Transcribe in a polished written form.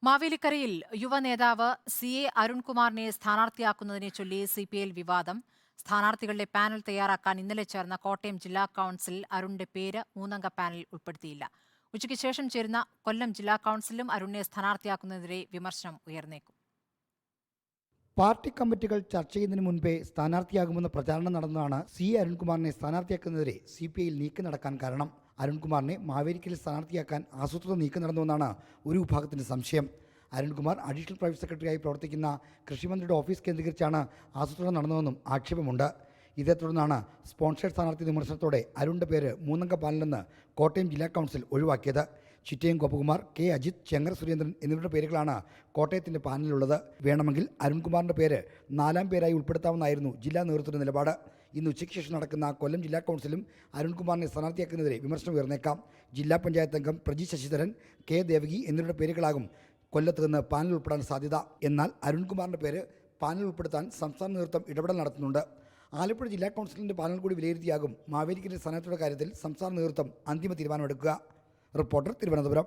മാവേലിക്കരയിൽ യുവനേതാവ് CA അരുൺകുമാറിനെ സ്ഥാനാർത്ഥിയാക്കുന്നതിനെ ചൊല്ലി CPL വിവാദം. സ്ഥാനാർത്ഥികളുടെ പാനൽ തയ്യാറാക്കാൻ ഇന്നലെ ചേർന്ന കോട്ടയം ജില്ലാ കൌൺസിൽ അരുണിന്റെ പേര് മൂന്നംഗ പാനലിൽ ഉൾപ്പെടുത്തിയില്ല. ഉച്ചയ്ക്ക് ശേഷം ചേരുന്ന കൊല്ലം ജില്ലാ കൌൺസിലും അരുണിനെ സ്ഥാനാർത്ഥിയാക്കുന്നതിനെതിരെ വിമർശനം ഉയർന്നേക്കും. പാർട്ടി കമ്മിറ്റികൾ ചർച്ച ചെയ്യുന്നതിന് മുൻപേ സ്ഥാനാർത്ഥിയാകുമെന്ന പ്രചാരണം നടന്നതാണ് CA അരുൺകുമാറിനെ സ്ഥാനാർത്ഥിയാക്കുന്നതിനെതിരെ CPIയിൽ നീക്കം നടക്കാൻ കാരണം. അരുൺകുമാറിനെ മാവേലിക്കരയിൽ സ്ഥാനാർത്ഥിയാക്കാൻ ആസൂത്രിത നീക്കം നടന്നുവെന്നാണ് ഒരു വിഭാഗത്തിന്റെ സംശയം. അരുൺകുമാർ അഡീഷണൽ പ്രൈവറ്റ് സെക്രട്ടറിയായി പ്രവർത്തിക്കുന്ന കൃഷിമന്ത്രിയുടെ ഓഫീസ് കേന്ദ്രീകരിച്ചാണ് ആസൂത്രണം നടന്നതെന്നും ആക്ഷേപമുണ്ട്. ഇതേ തുടർന്നാണ് സ്പോൺസേഡ് സ്ഥാനാർത്ഥി വിമർശനത്തോടെ അരുണിന്റെ പേര് മൂന്നംഗ പാനലിൽ കോട്ടയം ജില്ലാ കൗൺസിൽ ഒഴിവാക്കിയത്. ചിറ്റയം ഗോപകുമാർ, K അജിത്, ചെങ്ങർ സുരേന്ദ്രൻ എന്നിവരുടെ പേരുകളാണ് കോട്ടയത്തിന്റെ പാനലിലുള്ളത്. വേണമെങ്കിൽ അരുൺകുമാറിന്റെ പേര് നാലാം പേരായി ഉൾപ്പെടുത്താമെന്നായിരുന്നു ജില്ലാ നേതൃത്വത്തിന്റെ നിലപാട്. ഇന്ന് ഉച്ചയ്ക്ക് ശേഷം നടക്കുന്ന കൊല്ലം ജില്ലാ കൗൺസിലും അരുൺകുമാറിനെ സ്ഥാനാർത്ഥിയാക്കുന്നതിനെതിരെ വിമർശനം ഉയർന്നേക്കാം. ജില്ലാ പഞ്ചായത്ത് അംഗം പ്രജി ശശിധരൻ, K ദേവകി എന്നിവരുടെ പേരുകളാകും കൊല്ലത്ത് നിന്ന് പാനൽ ഉൾപ്പെടാൻ സാധ്യത. എന്നാൽ അരുൺകുമാറിന്റെ പേര് പാനൽ ഉൾപ്പെടുത്താൻ സംസ്ഥാന നേതൃത്വം ഇടപെടൽ നടത്തുന്നുണ്ട്. ആലപ്പുഴ ജില്ലാ കൗൺസിലിന്റെ പാനൽ കൂടി വിലയിരുത്തിയാകും മാവേലിക്കരയിലെ സ്ഥാനാർത്ഥിയുടെ കാര്യത്തിൽ സംസ്ഥാന നേതൃത്വം അന്തിമ തീരുമാനമെടുക്കുക. റിപ്പോർട്ടർ, തിരുവനന്തപുരം.